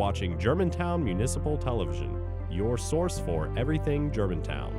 watching Germantown Municipal Television, your source for everything Germantown.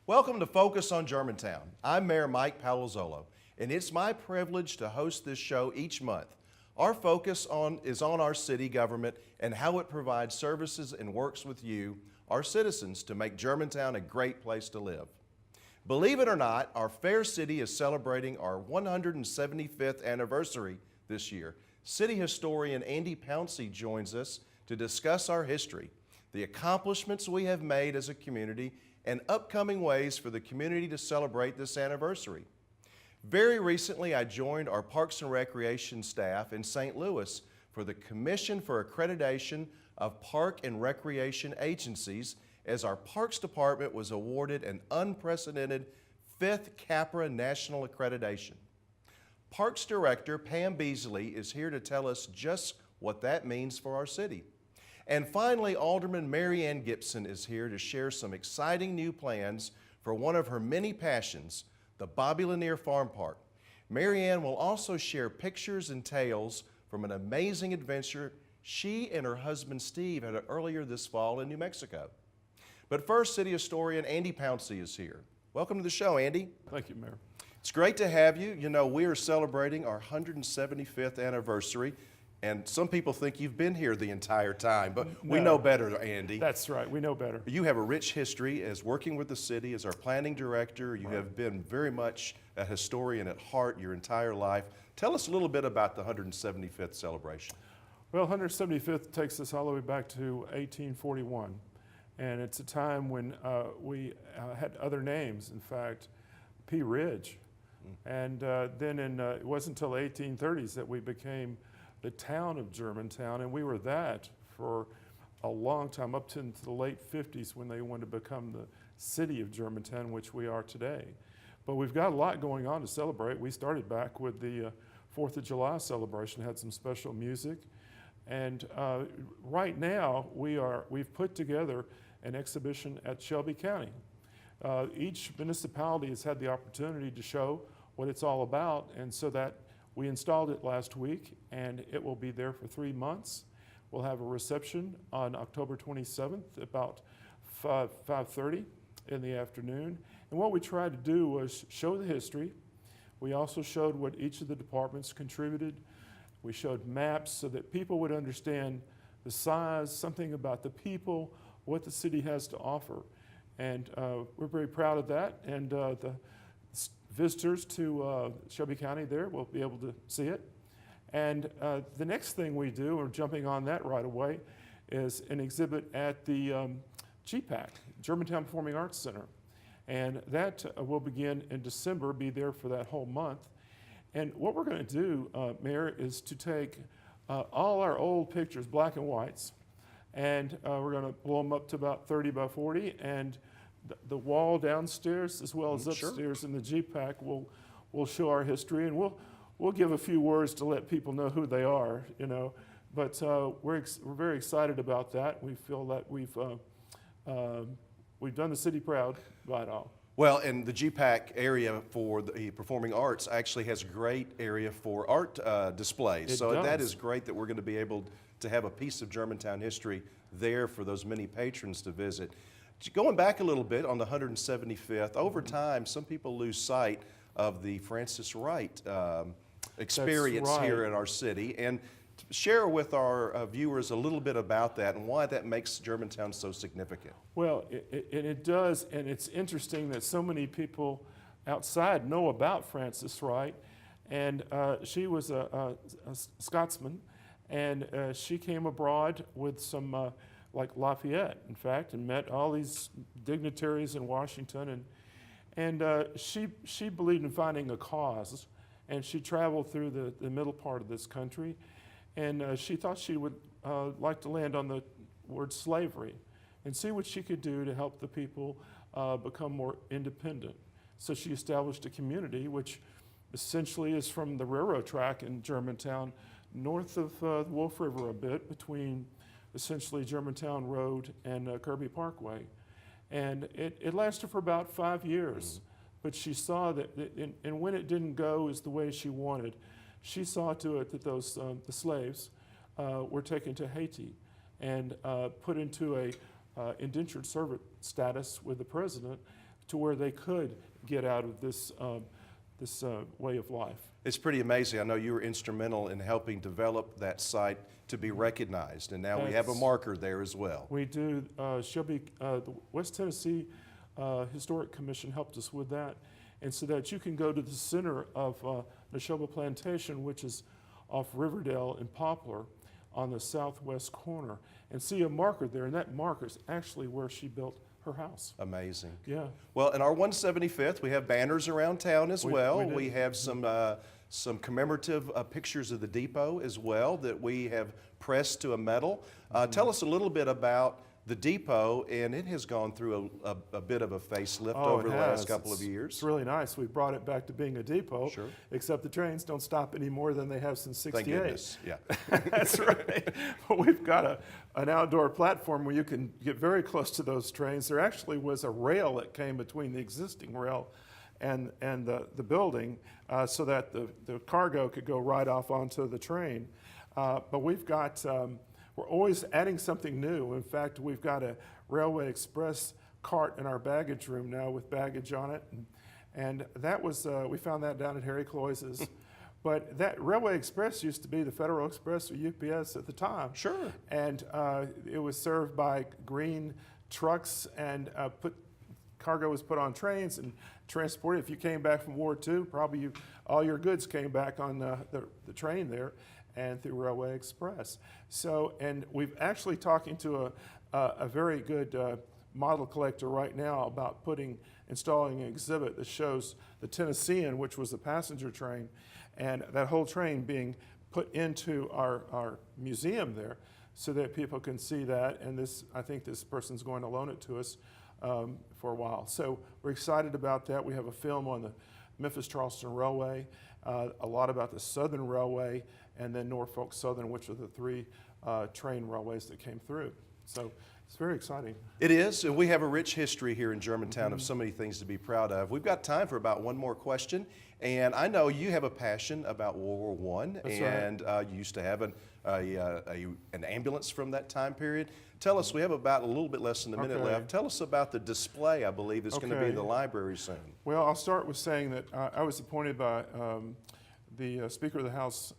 Welcome to Focus on Germantown. I'm Mayor Mike Palazzolo, and it's my privilege to host this show each month. Our focus is on our city government and how it provides services and works with you, our citizens, to make Germantown a great place to live. Believe it or not, our fair city is celebrating our 175th anniversary this year. City historian Andy Pouncey joins us to discuss our history, the accomplishments we have made as a community, and upcoming ways for the community to celebrate this anniversary. Very recently, I joined our Parks and Recreation staff in St. Louis for the Commission for Accreditation of Park and Recreation Agencies, as our Parks Department was awarded an unprecedented 5th CAPRA National Accreditation. Parks Director Pam Beasley is here to tell us just what that means for our city. And finally, Alderman Mary Ann Gibson is here to share some exciting new plans for one of her many passions, the Bobby Lanier Farm Park. Mary Ann will also share pictures and tales from an amazing adventure she and her husband Steve had earlier this fall in New Mexico. But first, city historian Andy Pouncey is here. Welcome to the show, Andy. Thank you, Mayor. It's great to have you. You know, we are celebrating our 175th anniversary. And some people think you've been here the entire time, but we know better, Andy. That's right, we know better. You have a rich history as working with the city as our planning director. You have been very much a historian at heart your entire life. Tell us a little bit about the 175th celebration. Well, 175th takes us all the way back to 1841. And it's a time when we had other names, in fact, Pea Ridge. And then it wasn't until the 1830s that we became the town of Germantown, and we were that for a long time, up to the late 50s when they wanted to become the city of Germantown, which we are today. But we've got a lot going on to celebrate. We started back with the 4th of July celebration, had some special music. And right now, we've put together an exhibition at Shelby County. Each municipality has had the opportunity to show what it's all about, and so that we installed it last week, and it will be there for 3 months. We'll have a reception on October 27th, about 5:30 in the afternoon. And what we tried to do was show the history. We also showed what each of the departments contributed. We showed maps so that people would understand the size, something about the people, what the city has to offer. And we're very proud of that. And the visitors to Shelby County there will be able to see it. And the next thing we do, we're jumping on that right away, is an exhibit at the GPAC, Germantown Performing Arts Center. And that will begin in December, be there for that whole month. And what we're going to do, Mayor, is to take all our old pictures, black and whites, and we're going to blow them up to about 30 by 40, and the wall downstairs as well as upstairs in the GPAC will show our history, and we'll give a few words to let people know who they are, you know. But we're very excited about that. We feel that we've done the city proud by it all. Well, and the GPAC area for the performing arts actually has a great area for art displays. That is great that we're going to be able to have a piece of Germantown history there for those many patrons to visit. Going back a little bit on the 175th, over time, some people lose sight of the Francis Wright experience here in our city. And share with our viewers a little bit about that and why that makes Germantown so significant. Well, it does, and it's interesting that so many people outside know about Francis Wright. And she was a Scotsman, and she came abroad with some like Lafayette, in fact, and met all these dignitaries in Washington. And she believed in finding a cause, and she traveled through the middle part of this country, and she thought she would like to land on the word slavery and see what she could do to help the people become more independent. So she established a community which essentially is from the railroad track in Germantown, north of the Wolf River a bit, between essentially Germantown Road and Kirby Parkway. And it lasted for about 5 years. But she saw that, and when it didn't go as the way she wanted, she saw to it that those the slaves were taken to Haiti and put into a indentured servant status with the president, to where they could get out of this way of life. It's pretty amazing. I know you were instrumental in helping develop that site to be recognized, and now we have a marker there as well. We do. The West Tennessee Historic Commission helped us with that, and so that you can go to the center of Neshoba Plantation, which is off Riverdale and Poplar on the southwest corner, and see a marker there, and that marker is actually where she built her house. Amazing. Yeah. Well, in our 175th, we have banners around town as well. We have some commemorative pictures of the depot as well that we have pressed to a metal. Tell us a little bit about the depot, and it has gone through a bit of a facelift over the last couple of years. It's really nice. We've brought it back to being a depot, Sure. Except the trains don't stop any more than they have since '68. Thank goodness, yeah. That's right. But we've got an outdoor platform where you can get very close to those trains. There actually was a rail that came between the existing rail and the building so that the cargo could go right off onto the train. But we've got... we're always adding something new. In fact, we've got a Railway Express cart in our baggage room now with baggage on it. And that was, we found that down at Harry Cloyce's. But that Railway Express used to be the Federal Express or UPS at the time. Sure. And it was served by green trucks, and cargo was put on trains and transported. If you came back from War II, probably all your goods came back on the train there and through Railway Express. So, and we've actually talking to a very good model collector right now about installing an exhibit that shows the Tennessean, which was the passenger train, and that whole train being put into our museum there, so that people can see that. And I think this person's going to loan it to us for a while. So we're excited about that. We have a film on the Memphis-Charleston Railway, a lot about the Southern Railway, and then Norfolk Southern, which are the three train railways that came through. So it's very exciting. It is, and we have a rich history here in Germantown of so many things to be proud of. We've got time for about one more question, and I know you have a passion about World War I, and you used to have an ambulance from that time period. Tell us, we have about a little bit less than a minute left. Tell us about the display, I believe, that's going to be in the library soon. Well, I'll start with saying that I was appointed by the Speaker of the House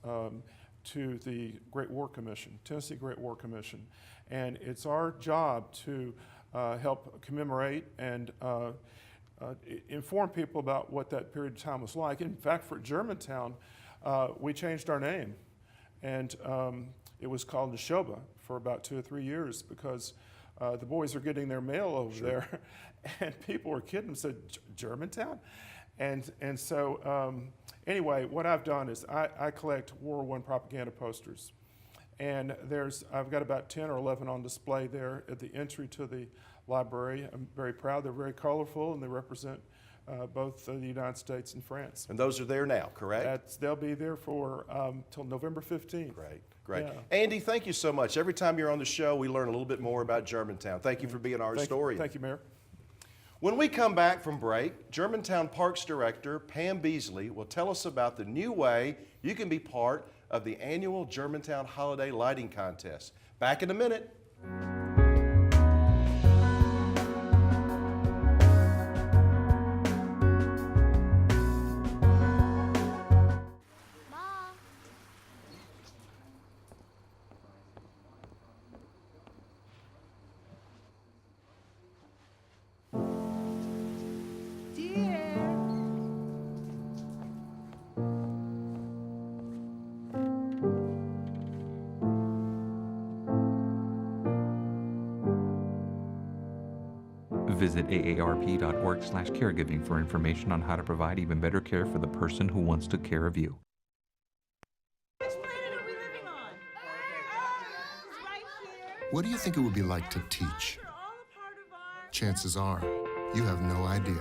to the Great War Commission, Tennessee Great War Commission. And it's our job to help commemorate and inform people about what that period of time was like. In fact, for Germantown, we changed our name. And it was called Neshoba for about 2 or 3 years, because the boys are getting their mail over there. And people were kidding them, said, Germantown? And so anyway, what I've done is I collect World War I propaganda posters. And I've got about 10 or 11 on display there at the entry to the library. I'm very proud. They're very colorful, and they represent both the United States and France. And those are there now, correct? They'll be there for till November 15th. Great. Yeah. Andy, thank you so much. Every time you're on the show, we learn a little bit more about Germantown. Thank you for being our historian. Thank you, Mayor. When we come back from break, Germantown Parks Director Pam Beasley will tell us about the new way you can be part of the annual Germantown Holiday Lighting Contest. Back in a minute. Visit aarp.org/caregiving for information on how to provide even better care for the person who wants to care of you. Which planet are we living on? Earth, right here. What do you think it would be like to teach? Chances are, you have no idea.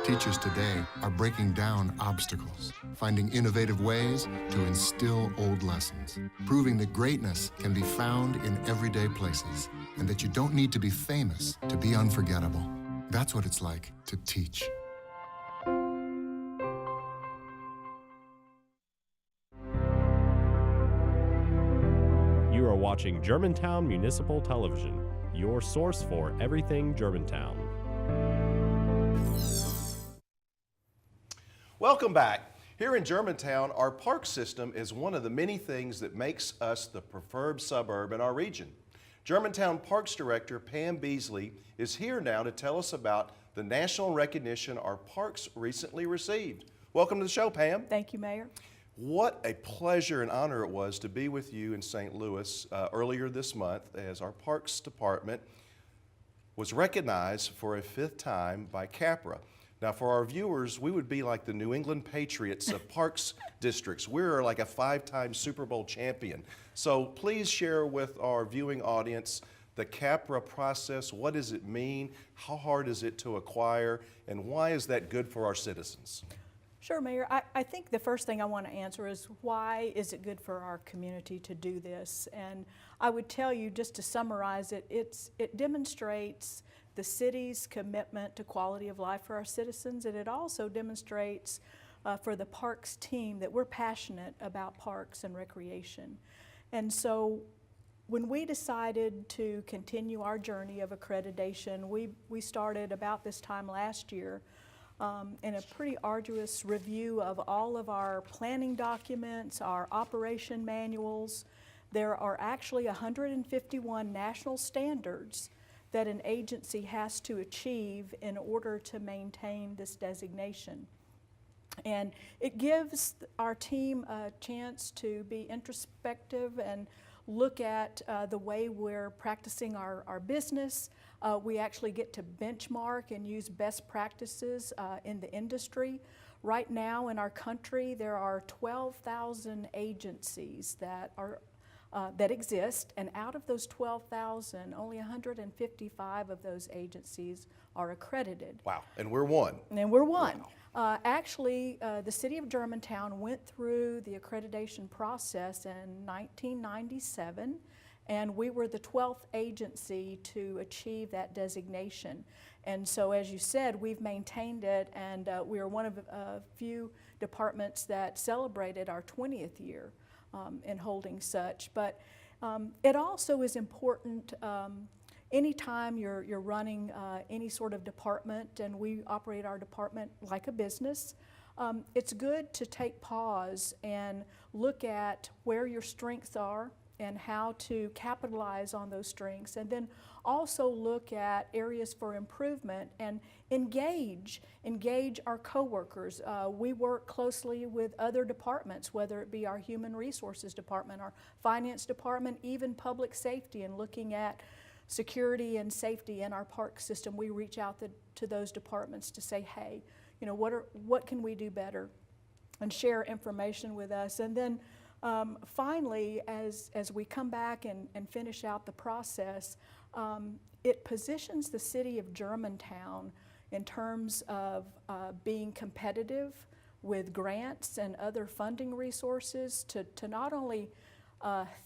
Teachers today are breaking down obstacles, finding innovative ways to instill old lessons, proving that greatness can be found in everyday places, and that you don't need to be famous to be unforgettable. That's what it's like to teach. You are watching Germantown Municipal Television, your source for everything Germantown. Welcome back. Here in Germantown, our park system is one of the many things that makes us the preferred suburb in our region. Germantown Parks Director Pam Beasley is here now to tell us about the national recognition our parks recently received. Welcome to the show, Pam. Thank you, Mayor. What a pleasure and honor it was to be with you in St. Louis earlier this month as our Parks Department was recognized for a 5th time by CAPRA. Now, for our viewers, we would be like the New England Patriots of parks districts. We're like a 5-time Super Bowl champion. So please share with our viewing audience the CAPRA process. What does it mean? How hard is it to acquire? And why is that good for our citizens? Sure, Mayor. I think the first thing I want to answer is why is it good for our community to do this? And I would tell you, just to summarize it, it demonstrates the city's commitment to quality of life for our citizens, and it also demonstrates for the parks team that we're passionate about parks and recreation. And so when we decided to continue our journey of accreditation, we started about this time last year in a pretty arduous review of all of our planning documents, our operation manuals. There are actually 151 national standards that an agency has to achieve in order to maintain this designation. And it gives our team a chance to be introspective and look at the way we're practicing our business. We actually get to benchmark and use best practices in the industry. Right now in our country, there are 12,000 agencies that exist, and out of those 12,000, only 155 of those agencies are accredited. Wow, and we're one. And we're one. Wow. Actually, the city of Germantown went through the accreditation process in 1997, and we were the 12th agency to achieve that designation. And so, as you said, we've maintained it, and we are one of a few departments that celebrated our 20th year in holding such. But it also is important anytime you're running any sort of department, and we operate our department like a business, it's good to take pause and look at where your strengths are and how to capitalize on those strengths, and then also look at areas for improvement and engage our coworkers. We work closely with other departments, whether it be our human resources department, our finance department, even public safety, and looking at security and safety in our park system. We reach out to those departments to say, hey, you know, what can we do better, and share information with us. And then finally, as we come back and finish out the process, it positions the city of Germantown in terms of being competitive with grants and other funding resources to not only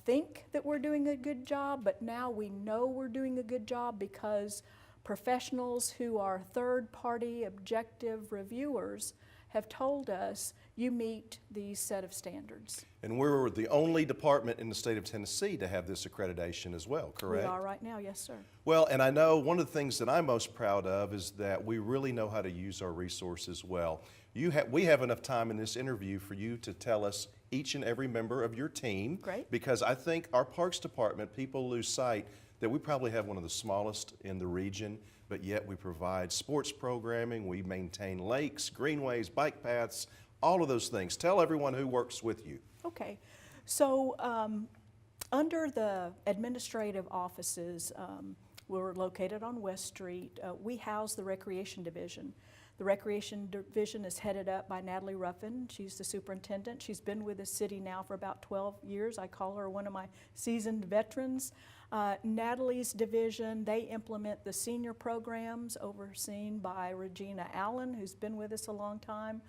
think that we're doing a good job, but now we know we're doing a good job because professionals who are third-party objective reviewers have told us you meet these set of standards. And we're the only department in the state of Tennessee to have this accreditation as well, correct? We are right now, yes, sir. Well, and I know one of the things that I'm most proud of is that we really know how to use our resources well. We have enough time in this interview for you to tell us each and every member of your team. Great. Because I think our Parks Department, people lose sight that we probably have one of the smallest in the region, but yet we provide sports programming, we maintain lakes, greenways, bike paths, all of those things. Tell everyone who works with you. Okay, so under the administrative offices, We're located on West Street. We house the Recreation Division. The Recreation Division is headed up by Natalie Ruffin. She's the superintendent. She's been with the city now for about 12 years. I call her one of my seasoned veterans. Natalie's division, they implement the senior programs overseen by Regina Allen, who's been with us a long time.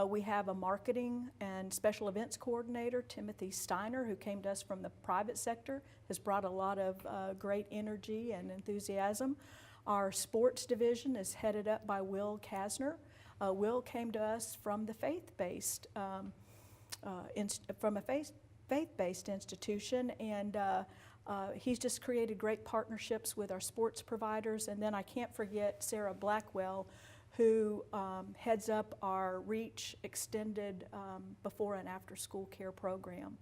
We have a marketing and special events coordinator, Timothy Steiner, who came to us from the private sector, has brought a lot of great energy and enthusiasm. Our sports division is headed up by Will Kasner. Will came to us from the faith-based, faith-based institution, and he's just created great partnerships with our sports providers. And then I can't forget Sarah Blackwell, who heads up our REACH extended before and after school care program.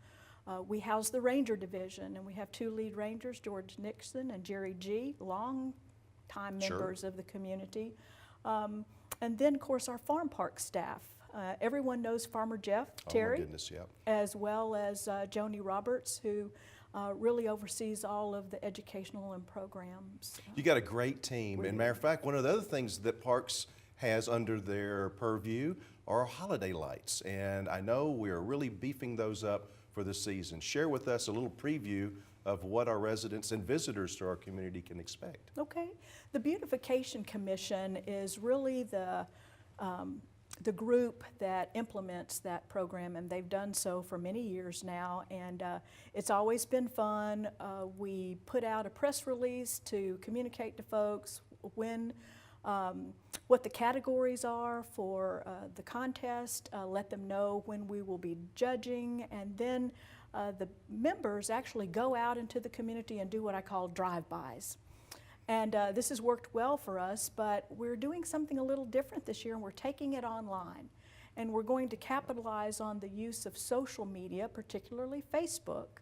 We house the Ranger Division, and we have 2 lead rangers, George Nixon and Jerry G., long-time members of the community. And then, of course, our farm park staff. Everyone knows Farmer Jeff Terry, oh my goodness, yep. as well as Joni Roberts, who really oversees all of the educational and programs. You got a great team. And matter of fact, one of the other things that Parks has under their purview are holiday lights. And I know we're really beefing those up for the season. Share with us a little preview of what our residents and visitors to our community can expect. Okay. The Beautification Commission is really the group that implements that program, and they've done so for many years now, and it's always been fun. We put out a press release to communicate to folks when what the categories are for the contest, let them know when we will be judging, and then the members actually go out into the community and do what I call drive-bys. And this has worked well for us, but we're doing something a little different this year, and we're taking it online. And we're going to capitalize on the use of social media, particularly Facebook,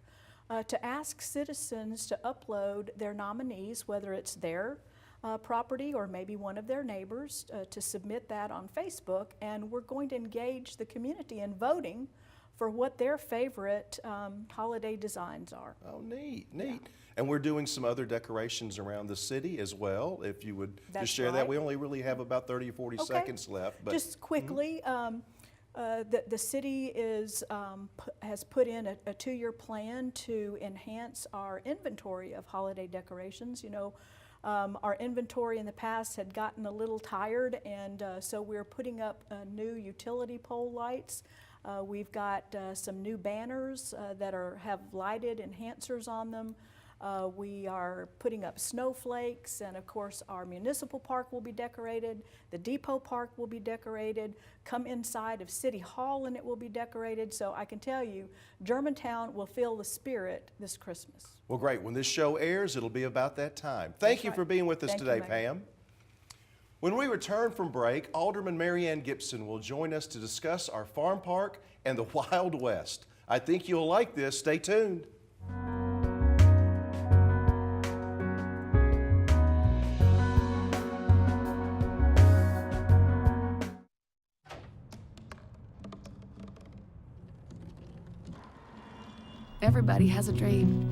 to ask citizens to upload their nominees, whether it's their property or maybe one of their neighbors, to submit that on Facebook. And we're going to engage the community in voting for what their favorite holiday designs are. Oh, neat, neat. Yeah. And we're doing some other decorations around the city as well. If you would just share that. We only really have about 30 or 40 seconds left. But just quickly, the city has put in a 2-year plan to enhance our inventory of holiday decorations. You know, our inventory in the past had gotten a little tired, and so we're putting up new utility pole lights. We've got some new banners that have lighted enhancers on them. We are putting up snowflakes, and of course our municipal park will be decorated. The depot park will be decorated. Come inside of City Hall and it will be decorated. So I can tell you, Germantown will feel the spirit this Christmas. Well, great. When this show airs, it'll be about that time. Thank you for being with us today, Pam. When we return from break, Alderman Mary Ann Gibson will join us to discuss our farm park and the Wild West. I think you'll like this. Stay tuned. Everybody has a dream.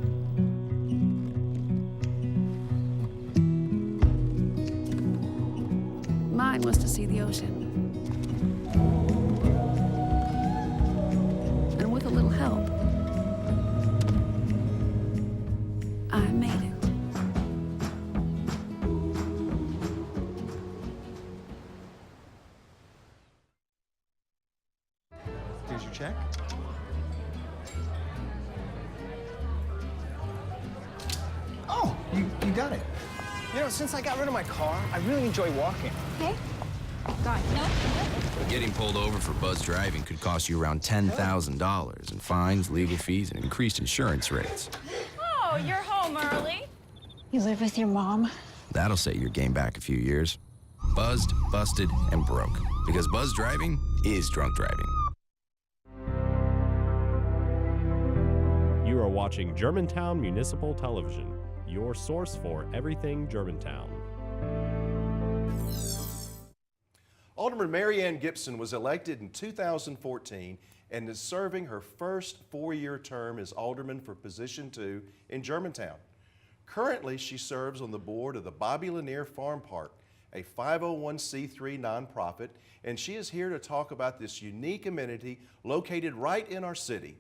Mine was to see the ocean. And with a little help, I made it. Here's your check. Oh, you got it. You know, since I got rid of my car, I really enjoy walking. Hey, God, no. Getting pulled over for buzz driving could cost you around $10,000 in fines, legal fees, and increased insurance rates. Oh, you're home early. You live with your mom? That'll set your game back a few years. Buzzed, busted, and broke. Because buzz driving is drunk driving. You are watching Germantown Municipal Television, your source for everything Germantown. Alderman Mary Ann Gibson was elected in 2014 and is serving her first 4-year term as Alderman for Position 2 in Germantown. Currently, she serves on the board of the Bobby Lanier Farm Park, a 501c3 nonprofit, and she is here to talk about this unique amenity located right in our city.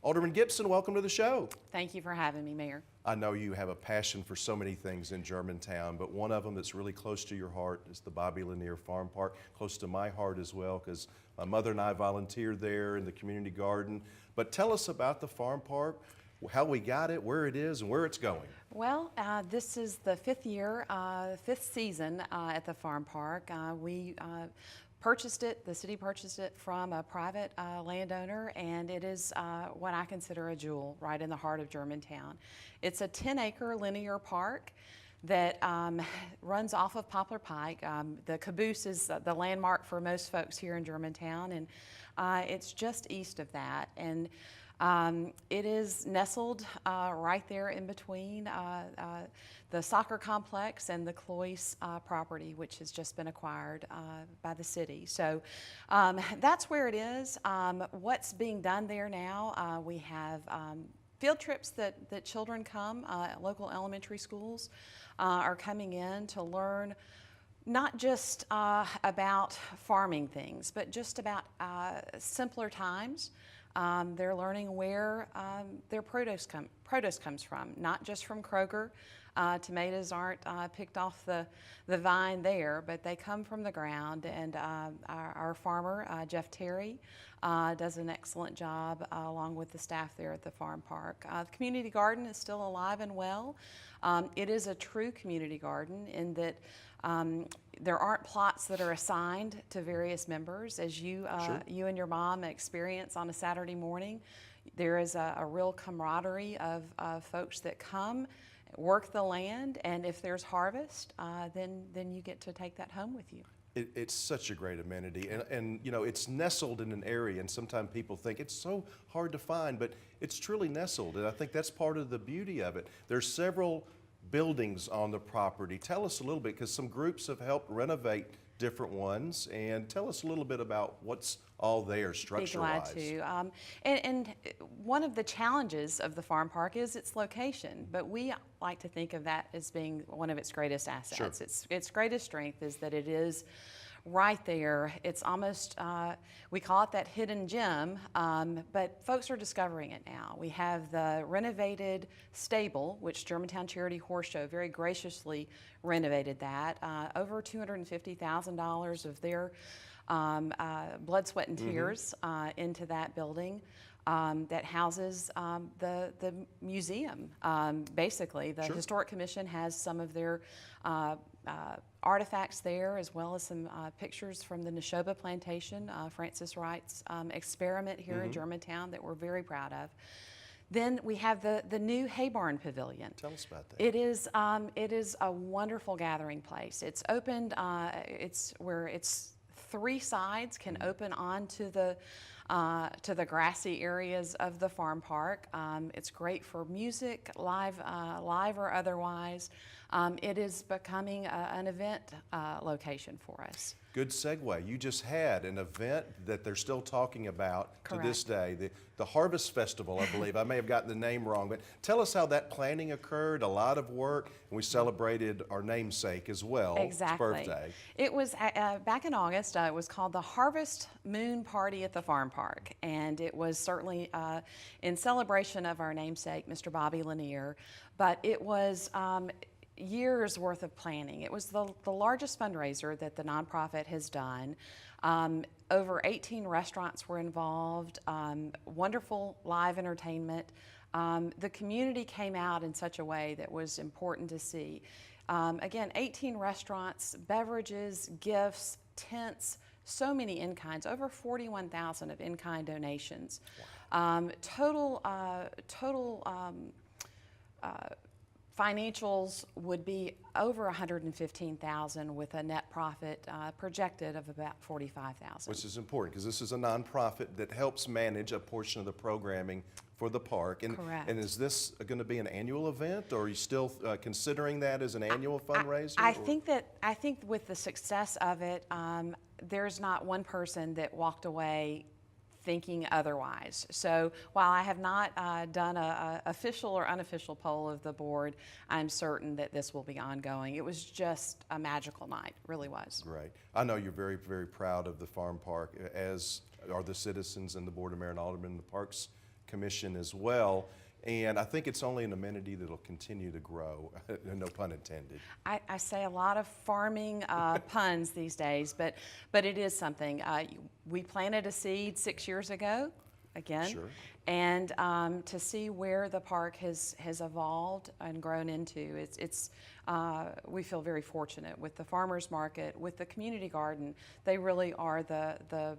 Alderman Gibson, welcome to the show. Thank you for having me, Mayor. I know you have a passion for so many things in Germantown, but one of them that's really close to your heart is the Bobby Lanier Farm Park, close to my heart as well, because my mother and I volunteered there in the community garden. But tell us about the farm park, how we got it, where it is, and where it's going. Well, this is the fifth year, fifth season at the farm park. We purchased it, the city purchased it from a private landowner, and it is what I consider a jewel right in the heart of Germantown. It's a 10-acre linear park that runs off of Poplar Pike. The caboose is the landmark for most folks here in Germantown, and it's just east of that. And it is nestled right there in between the soccer complex and the Cloyce property, which has just been acquired by the city. So that's where it is. What's being done there now, we have field trips that children come, local elementary schools are coming in to learn not just about farming things, but just about simpler times. They're learning where their produce comes from, not just from Kroger. Tomatoes aren't picked off the vine there, but they come from the ground, and our farmer, Jeff Terry, does an excellent job along with the staff there at the farm park. The community garden is still alive and well. It is a true community garden in that there aren't plots that are assigned to various members. As you you and your mom experience on a Saturday morning, there is a real camaraderie of folks that come, work the land, and if there's harvest, then you get to take that home with you. It's such a great amenity, and you know, it's nestled in an area, and sometimes people think it's so hard to find, but it's truly nestled, and I think that's part of the beauty of it. There's several buildings on the property. Tell us a little bit, because some groups have helped renovate different ones, and tell us a little bit about what's all there structure-wise. Be glad to. And one of the challenges of the farm park is its location, but we like to think of that as being one of its greatest assets. Sure. Its greatest strength is that it is right there. It's almost, we call it that hidden gem, but folks are discovering it now. We have the renovated stable, which Germantown Charity Horse Show very graciously renovated that. Over $250,000 of their blood, sweat, and tears into that building. That houses the museum. Basically, the Historic Commission has some of their artifacts there, as well as some pictures from the Neshoba plantation, Francis Wright's experiment here in Germantown that we're very proud of. Then we have the new hay barn pavilion. Tell us about that. It is a wonderful gathering place. It's opened. It's where it's three sides can open onto the grassy areas of the farm park. It's great for music, live or otherwise. It is becoming an event location for us. Good segue. You just had an event that they're still talking about to this day, the Harvest Festival, I believe. I may have gotten the name wrong, but tell us how that planning occurred, a lot of work, and we celebrated our namesake as well. Exactly. His birthday. It was back in August. It was called the Harvest Moon Party at the Farm Park, and it was certainly in celebration of our namesake, Mr. Bobby Lanier, but it was years worth of planning. It was the largest fundraiser that the nonprofit has done. Over 18 restaurants were involved, wonderful live entertainment. The community came out in such a way that was important to see. Again, 18 restaurants, beverages, gifts, tents, so many in-kinds, over 41,000 of in-kind donations. Wow. Total financials would be over $115,000 with a net profit projected of about $45,000. Which is important because this is a nonprofit that helps manage a portion of the programming for the park. And, Correct. And is this going to be an annual event, or are you still considering that as an annual fundraiser? I think with the success of it, there's not one person that walked away thinking otherwise. So while I have not done an official or unofficial poll of the board, I'm certain that this will be ongoing. It was just a magical night, it really was. Great. I know you're very, very proud of the farm park, as are the citizens and the Board of Mayor and Alderman and the Parks Commission as well. And I think it's only an amenity that'll continue to grow, no pun intended. I say a lot of farming puns these days, but it is something. We planted a seed 6 years ago, again, Sure. and to see where the park has evolved and grown into, we feel very fortunate with the farmers market, with the community garden. They really are the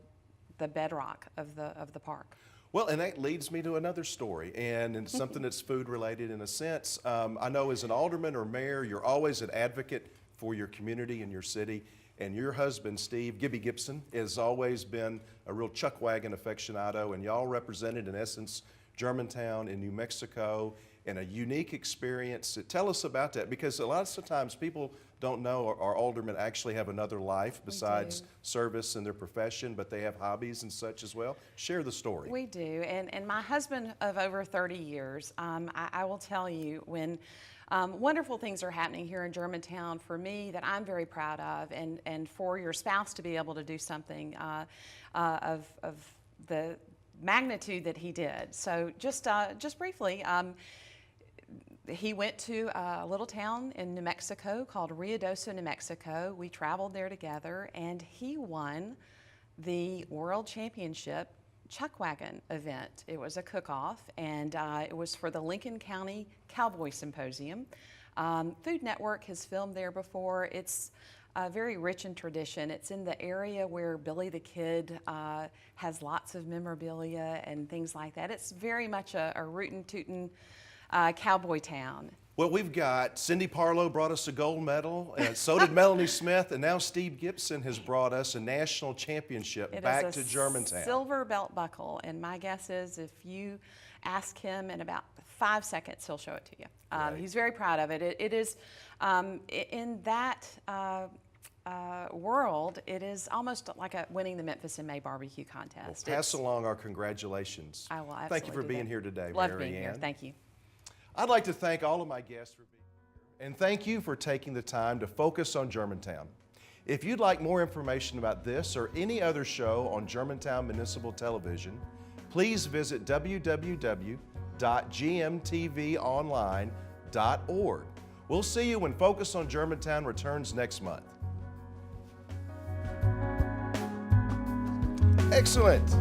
bedrock of the park. Well, and that leads me to another story, and it's something that's food related in a sense. I know as an alderman or mayor, you're always an advocate for your community and your city, and your husband, Steve, Gibby Gibson, has always been a real chuck wagon aficionado, and y'all represented, in essence, Germantown in New Mexico in a unique experience. Tell us about that, because a lot of times people don't know our aldermen actually have another life besides service in their profession, but they have hobbies and such as well. Share the story. We do, and my husband of over 30 years, I will tell you, when wonderful things are happening here in Germantown for me that I'm very proud of, and for your spouse to be able to do something of the magnitude that he did. So just briefly, he went to a little town in New Mexico called Ruidoso, New Mexico. We traveled there together, and he won the World Championship Chuck Wagon event. It was a cook-off, and it was for the Lincoln County Cowboy Symposium. Food Network has filmed there before. It's very rich in tradition. It's in the area where Billy the Kid has lots of memorabilia and things like that. It's very much a rootin' tootin' cowboy town. Well, we've got Cindy Parlow brought us a gold medal, and so did Melanie Smith, and now Steve Gibson has brought us a national championship back to Germantown. Silver belt buckle, and my guess is if you ask him in about 5 seconds, he'll show it to you. Right. He's very proud of it. It is, in that world, it is almost like winning the Memphis in May barbecue contest. Well, pass along our congratulations. I will absolutely Thank you for being here today, Love Mary being here. Ann. Thank you. I'd like to thank all of my guests for being here, and thank you for taking the time to focus on Germantown. If you'd like more information about this or any other show on Germantown Municipal Television, please visit www.gmtvonline.org. We'll see you when Focus on Germantown returns next month. Excellent.